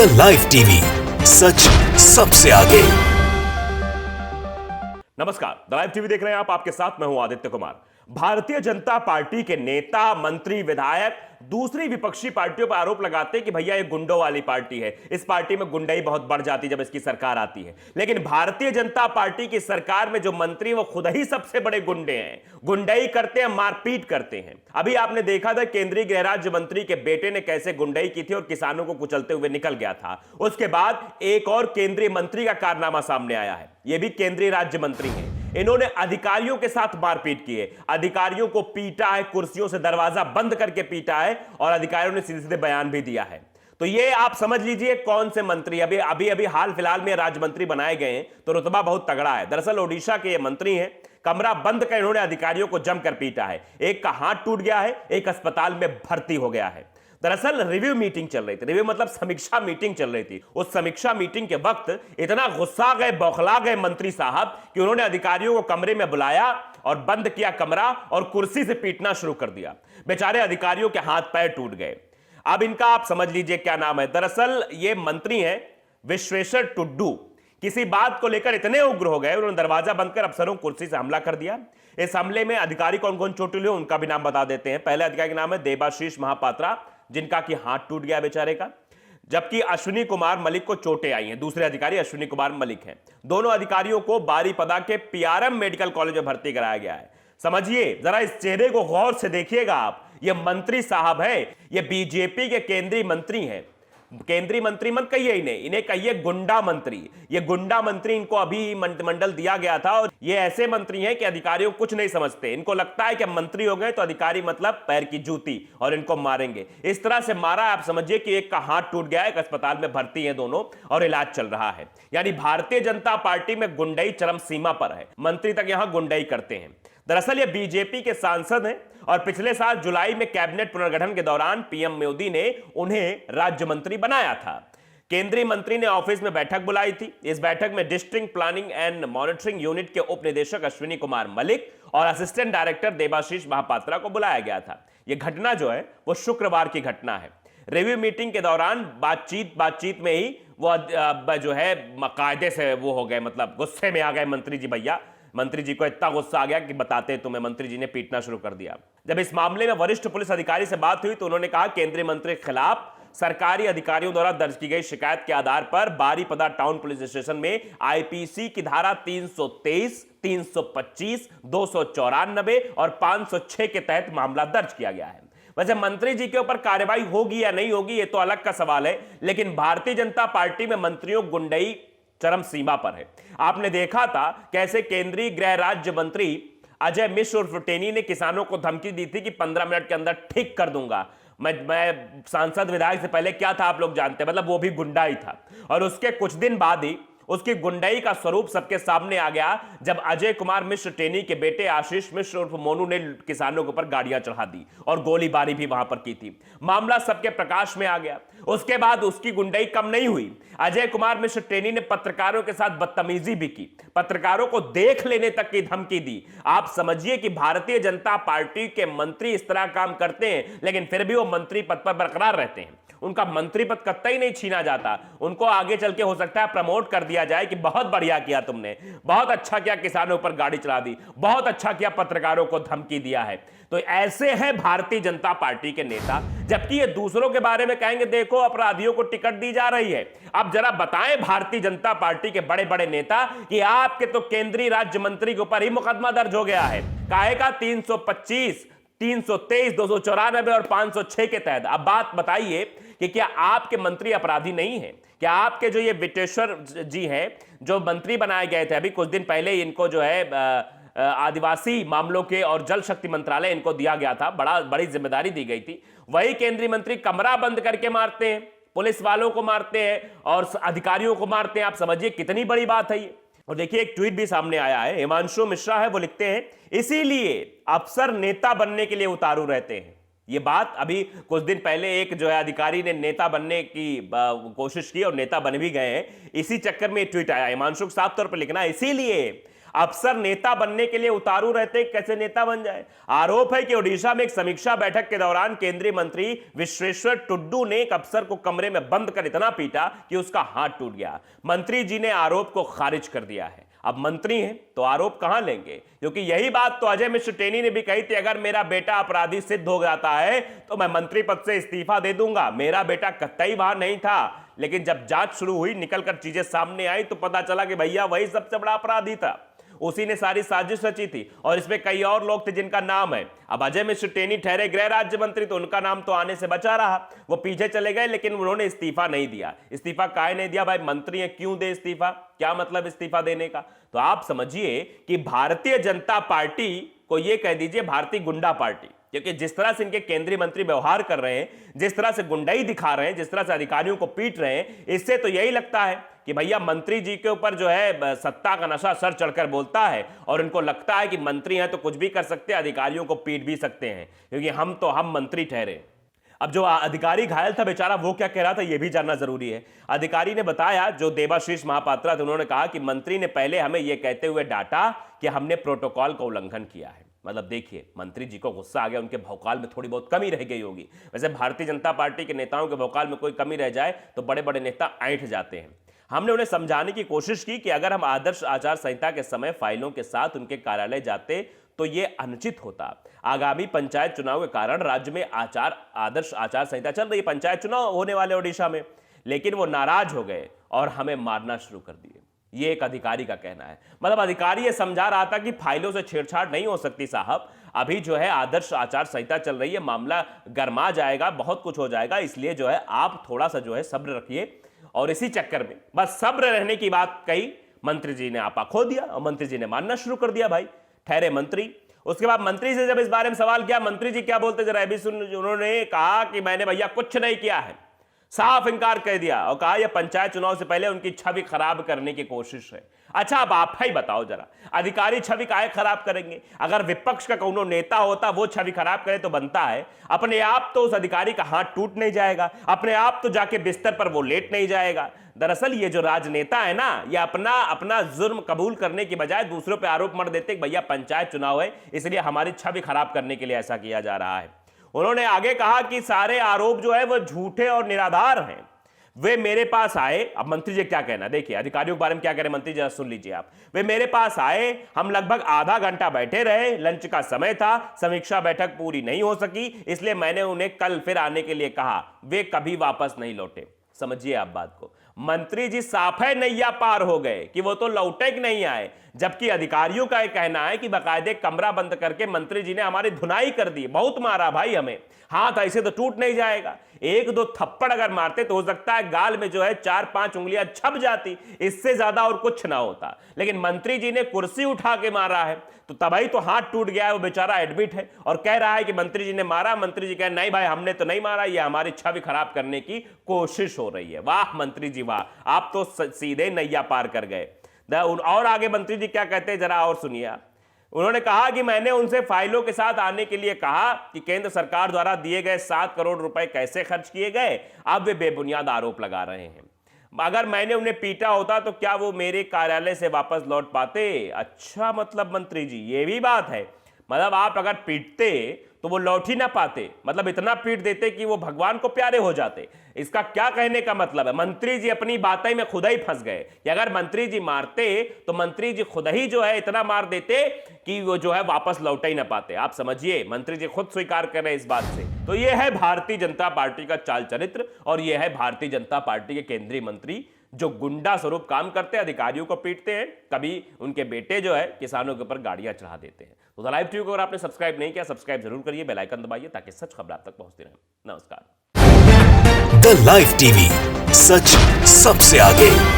India live TV, सच सबसे आगे। नमस्कार, द लाइव टीवी देख रहे हैं आप। आपके साथ मैं हूं आदित्य कुमार। भारतीय जनता पार्टी के नेता, मंत्री, विधायक दूसरी विपक्षी पार्टियों पर आरोप लगाते हैं कि भैया ये गुंडों वाली पार्टी है, इस पार्टी में गुंडाई बहुत बढ़ जाती है जब इसकी सरकार आती है। लेकिन भारतीय जनता पार्टी की सरकार में जो मंत्री वो खुद ही सबसे बड़े गुंडे हैं, गुंडाई करते हैं, मारपीट करते हैं। अभी आपने देखा था केंद्रीय गृह राज्य मंत्री के बेटे ने कैसे गुंडाई की थी और किसानों को कुचलते हुए निकल गया था। उसके बाद एक और केंद्रीय मंत्री का कारनामा सामने आया है। यह भी केंद्रीय राज्य मंत्री हैं। इन्होंने अधिकारियों के साथ मारपीट की है, अधिकारियों को पीटा है, कुर्सियों से दरवाजा बंद करके पीटा है और अधिकारियों ने सीधे सीधे बयान भी दिया है। तो ये आप समझ लीजिए कौन से मंत्री अभी अभी अभी हाल फिलहाल में राज्य मंत्री बनाए गए हैं, तो रुतबा बहुत तगड़ा है। दरअसल ओडिशा के ये मंत्री हैं। कमरा बंद कर इन्होंने अधिकारियों को जमकर पीटा है। एक का हाथ टूट गया है, एक अस्पताल में भर्ती हो गया है। दरअसल रिव्यू मीटिंग चल रही थी, रिव्यू मतलब समीक्षा मीटिंग चल रही थी। उस समीक्षा मीटिंग के वक्त इतना गुस्सा गए, बौखला गए मंत्री साहब कि उन्होंने अधिकारियों को कमरे में बुलाया और बंद किया कमरा और कुर्सी से पीटना शुरू कर दिया। बेचारे अधिकारियों के हाथ पैर टूट गए। अब इनका आप समझ लीजिए क्या नाम है। दरअसल ये मंत्री हैं विश्वेश्वर टुड्डू। किसी बात को लेकर इतने उग्र हो गए, उन्होंने दरवाजा बंद कर अफसरों कुर्सी से हमला कर दिया। इस हमले में अधिकारी कौन कौन चोटिल हुए उनका भी नाम बता देते हैं। पहले अधिकारी का नाम है देबाशीष महापात्रा, जिनका कि हाथ टूट गया बेचारे का, जबकि अश्विनी कुमार मलिक को चोटें आई हैं। दूसरे अधिकारी अश्विनी कुमार मलिक हैं। दोनों अधिकारियों को बारीपदा के पीआरएम मेडिकल कॉलेज में भर्ती कराया गया है। समझिए जरा, इस चेहरे को गौर से देखिएगा आप। ये मंत्री साहब है, ये बीजेपी के केंद्रीय मंत्री हैं। केंद्रीय मंत्री मत कहिए इन्हें, इन्हें कहिए गुंडा मंत्री। ये गुंडा मंत्री इनको अभी मंत्रिमंडल दिया गया था और ये ऐसे मंत्री हैं कि अधिकारियों को कुछ नहीं समझते। इनको लगता है कि मंत्री हो गए तो अधिकारी मतलब पैर की जूती और इनको मारेंगे। इस तरह से मारा, आप समझिए कि एक का हाथ टूट गया है, एक अस्पताल में भर्ती है दोनों और इलाज चल रहा है। यानी भारतीय जनता पार्टी में गुंडाई चरम सीमा पर है, मंत्री तक यहां गुंडाई करते हैं। दरअसल ये बीजेपी के सांसद हैं और पिछले साल जुलाई में कैबिनेट पुनर्गठन के दौरान पीएम मोदी ने उन्हें राज्य मंत्री बनाया था। केंद्रीय मंत्री ने ऑफिस में बैठक बुलाई थी। इस बैठक में district planning and monitoring unit के उप निदेशक अश्विनी कुमार मलिक और असिस्टेंट डायरेक्टर देबाशीष महापात्रा को बुलाया गया था। यह घटना जो है वो शुक्रवार की घटना है। रिव्यू मीटिंग के दौरान बातचीत में ही वो जो है कायदे से वो हो गए, मतलब गुस्से में आ गए मंत्री जी। भैया मंत्री जी को इतना गुस्सा आ गया कि बताते तुम्हें, मंत्री जी ने पीटना शुरू कर दिया। जब इस मामले में वरिष्ठ पुलिस अधिकारी से बात हुई तो उन्होंने कहा केंद्रीय मंत्री के खिलाफ सरकारी अधिकारियों द्वारा दर्ज की गई शिकायत के आधार पर बारीपदा टाउन पुलिस स्टेशन में आईपीसी की धारा 323, 325, 294 और 506 के तहत मामला दर्ज किया गया है। वैसे मंत्री जी के ऊपर कार्रवाई होगी या नहीं होगी ये तो अलग का सवाल है, लेकिन भारतीय जनता पार्टी में मंत्रियों गुंडई चरम सीमा पर है। आपने देखा था कैसे केंद्रीय गृह राज्य मंत्री अजय मिश्र उर्फ टेनी ने किसानों को धमकी दी थी कि 15 मिनट के अंदर ठीक कर दूंगा। मैं सांसद विधायक से पहले क्या था आप लोग जानते हैं, मतलब वो भी गुंडा ही था। और उसके कुछ दिन बाद ही उसकी गुंडाई का स्वरूप सबके सामने आ गया जब अजय कुमार मिश्र टेनी के बेटे आशीष मिश्र उर्फ मोनू ने किसानों के ऊपर गाड़ियां चढ़ा दी और गोलीबारी भी वहां पर की थी। मामला सबके प्रकाश में आ गया। उसके बाद उसकी गुंडाई कम नहीं हुई। अजय कुमार मिश्र टेनी ने पत्रकारों के साथ बदतमीजी भी की, पत्रकारों को देख लेने तक की धमकी दी। आप समझिए कि भारतीय जनता पार्टी के मंत्री इस तरह काम करते हैं, लेकिन फिर भी वो मंत्री पद पर बरकरार रहते हैं। उनका मंत्री पद कतई नहीं छीना जाता। उनको आगे चल के हो सकता है प्रमोट कर दिया जाए कि बहुत बढ़िया किया तुमने, बहुत अच्छा किया, किसानों पर गाड़ी चला दी, बहुत अच्छा किया, पत्रकारों को धमकी दिया है। तो ऐसे हैं भारतीय जनता पार्टी के नेता, जबकि ये दूसरों के बारे में कहेंगे देखो अपराधियों को टिकट दी जा रही है। अब जरा बताएं भारतीय जनता पार्टी के बड़े बड़े नेता कि आपके तो केंद्रीय राज्य मंत्री के ऊपर ही मुकदमा दर्ज हो गया है। काहे का 325, 323, 294 और 506 के तहत। अब बात बताइए कि क्या आपके मंत्री अपराधी नहीं है? क्या आपके जो ये विटेश्वर जी हैं, जो मंत्री बनाए गए थे अभी कुछ दिन पहले, इनको जो है आदिवासी मामलों के और जल शक्ति मंत्रालय इनको दिया गया था, बड़ी जिम्मेदारी दी गई थी। वही केंद्रीय मंत्री कमरा बंद करके मारते हैं, पुलिस वालों को मारते हैं और अधिकारियों को मारते हैं। आप समझिए कितनी बड़ी बात है ये। और देखिए एक ट्वीट भी सामने आया है, हिमांशु मिश्रा है, वो लिखते हैं इसीलिए अफसर नेता बनने के लिए उतारू रहते हैं। ये बात अभी कुछ दिन पहले एक जो है अधिकारी ने नेता बनने की कोशिश की और नेता बन भी गए हैं। इसी चक्कर में ट्वीट आया। हिमांशु साफ तौर पर लिखना है इसीलिए अफसर नेता बनने के लिए उतारू रहते, कैसे नेता बन जाए। आरोप है कि ओडिशा में एक समीक्षा बैठक के दौरान केंद्रीय मंत्री विश्वेश्वर टुड्डू ने एक अफसर को कमरे में बंद कर इतना पीटा कि उसका हाथ टूट गया। मंत्री जी ने आरोप को खारिज कर दिया है। अब मंत्री हैं तो आरोप कहां लेंगे, क्योंकि यही बात तो अजय मिश्र टेनी ने भी कही थी, अगर मेरा बेटा अपराधी सिद्ध हो जाता है तो मैं मंत्री पद से इस्तीफा दे दूंगा। मेरा बेटा कतई वहां नहीं था, लेकिन जब जांच शुरू हुई, निकलकर चीजें सामने आई तो पता चला कि भैया वही सबसे बड़ा अपराधी था, उसी ने सारी साजिश रची थी। और इसमें कई और लोग थे जिनका नाम है। अब अजय मिश्र टेनी ठहरे गृह राज्य मंत्री, तो उनका नाम तो आने से बचा रहा, वो पीछे चले गए, लेकिन उन्होंने इस्तीफा नहीं दिया। इस्तीफा काहे नहीं दिया भाई, मंत्री है, क्यों दे इस्तीफा, क्या मतलब इस्तीफा देने का। तो आप समझिए कि भारतीय जनता पार्टी को ये कह दीजिए भारतीय गुंडा पार्टी, क्योंकि जिस तरह से इनके केंद्रीय मंत्री व्यवहार कर रहे हैं, जिस तरह से गुंडाई दिखा रहे हैं, जिस तरह से अधिकारियों को पीट रहे हैं, इससे तो यही लगता है कि भैया मंत्री जी के ऊपर जो है सत्ता का नशा सर चढ़कर बोलता है, और इनको लगता है कि मंत्री हैं तो कुछ भी कर सकते हैं, अधिकारियों को पीट भी सकते हैं, क्योंकि हम मंत्री ठहरे। अब जो अधिकारी घायल था बेचारा, वो क्या कह रहा था यह भी जानना जरूरी है। अधिकारी ने बताया, जो देवाशीष महापात्रा थे, उन्होंने कहा कि मंत्री ने पहले हमें यह कहते हुए डांटा कि हमने प्रोटोकॉल का उल्लंघन किया है। मतलब देखिए, मंत्री जी को गुस्सा आ गया, उनके भौकाल में थोड़ी बहुत कमी रह गई होगी। वैसे भारतीय जनता पार्टी के नेताओं के भौकाल में कोई कमी रह जाए तो बड़े बड़े नेता ऐंठ जाते हैं। हमने उन्हें समझाने की कोशिश की कि अगर हम आदर्श आचार संहिता के समय फाइलों के साथ उनके कार्यालय जाते तो यह अनुचित होता। आगामी पंचायत चुनाव के कारण राज्य में आदर्श आचार संहिता चल रही है, पंचायत चुनाव होने वाले ओडिशा में, लेकिन वो नाराज हो गए और हमें मारना शुरू कर दिए। ये एक अधिकारी का कहना है। मतलब अधिकारी ये समझा रहा था कि फाइलों से छेड़छाड़ नहीं हो सकती साहब, अभी जो है आदर्श आचार संहिता चल रही है, मामला गर्मा जाएगा, बहुत कुछ हो जाएगा, इसलिए जो है आप थोड़ा सा जो है सब्र रखिए। और इसी चक्कर में बस सब्र रहने की बात कही, मंत्री जी ने आपा खो दिया और मंत्री जी ने मानना शुरू कर दिया। भाई ठहरे मंत्री। उसके बाद मंत्री से जब इस बारे में सवाल किया, मंत्री जी क्या बोलते जरा अभी सुन। उन्होंने कहा कि मैंने भैया कुछ नहीं किया है, साफ इंकार कर दिया, और कहा यह पंचायत चुनाव से पहले उनकी छवि खराब करने की कोशिश है। अच्छा, अब आप ही बताओ जरा, अधिकारी छवि काहे खराब करेंगे। अगर विपक्ष का कोनो नेता होता वो छवि खराब करे तो बनता है, अपने आप तो उस अधिकारी का हाथ टूट नहीं जाएगा, अपने आप तो जाके बिस्तर पर वो लेट नहीं जाएगा। दरअसल ये जो राजनेता है ना, ये अपना जुर्म कबूल करने की बजाय दूसरों पे आरोप मर देते कि भैया पंचायत चुनाव है, इसलिए हमारी छवि खराब करने के लिए ऐसा किया जा रहा है। उन्होंने आगे कहा कि सारे आरोप जो है वो झूठे और निराधार हैं। वे मेरे पास आए। अब मंत्री जी क्या कहना, देखिए अधिकारियों के बारे में क्या कह रहे मंत्री, जरा सुन लीजिए आप। वे मेरे पास आए, हम लगभग आधा घंटा बैठे रहे, लंच का समय था, समीक्षा बैठक पूरी नहीं हो सकी, इसलिए मैंने उन्हें कल फिर आने के लिए कहा। वे कभी वापस नहीं लौटे। समझिए आप बात को, मंत्री जी साफ है नैया पार हो गए कि वो तो लौटे कि नहीं आए, जबकि अधिकारियों का यह कहना है कि बाकायदे कमरा बंद करके मंत्री जी ने हमारी धुनाई कर दी, बहुत मारा भाई हमें, हाथ ऐसे तो टूट नहीं जाएगा, एक दो थप्पड़ अगर मारते तो हो सकता है गाल में जो है 4-5 उंगलियां छप जाती, इससे ज्यादा और कुछ ना होता। लेकिन मंत्री जी ने कुर्सी उठा के मारा है, तो तभी तो हाथ टूट गया है। वो बेचारा एडमिट है और कह रहा है कि मंत्री जी ने मारा। मंत्री जी कह नहीं भाई हमने तो नहीं मारा, ये हमारी छवि खराब करने की कोशिश हो रही है। वाह मंत्री जी वाह, आप तो सीधे नैया पार कर गए। और आगे मंत्री जी क्या कहते हैं जरा और सुनिए आप। उन्होंने कहा कि मैंने उनसे फाइलों के साथ आने के लिए कहा कि केंद्र सरकार द्वारा दिए गए 7 करोड़ रुपए कैसे खर्च किए गए। अब वे बेबुनियाद आरोप लगा रहे हैं। अगर मैंने उन्हें पीटा होता तो क्या वो मेरे कार्यालय से वापस लौट पाते। अच्छा, मतलब मंत्री जी ये भी बात है, मतलब आप अगर पीटते तो वो लौट ही ना पाते, मतलब इतना पीट देते कि वो भगवान को प्यारे हो जाते। इसका क्या कहने का मतलब है, मंत्री जी अपनी बातें में खुद ही फंस गए कि अगर मंत्री जी मारते तो मंत्री जी खुद ही जो है इतना मार देते कि वो जो है वापस लौट ही ना पाते। आप समझिए, मंत्री जी खुद स्वीकार कर रहे हैं इस बात से। तो ये है भारतीय जनता पार्टी का चाल चरित्र, और ये है भारतीय जनता पार्टी के केंद्रीय मंत्री जो गुंडा स्वरूप काम करते हैं, अधिकारियों को पीटते हैं, कभी उनके बेटे जो है किसानों के ऊपर गाड़ियां चढ़ा देते हैं। तो लाइव टीवी को अगर आपने सब्सक्राइब नहीं किया, सब्सक्राइब जरूर करिए, बेल आइकन दबाइए ताकि सच खबर आप तक पहुंचती रहे। नमस्कार। द लाइव टीवी, सच सबसे आगे।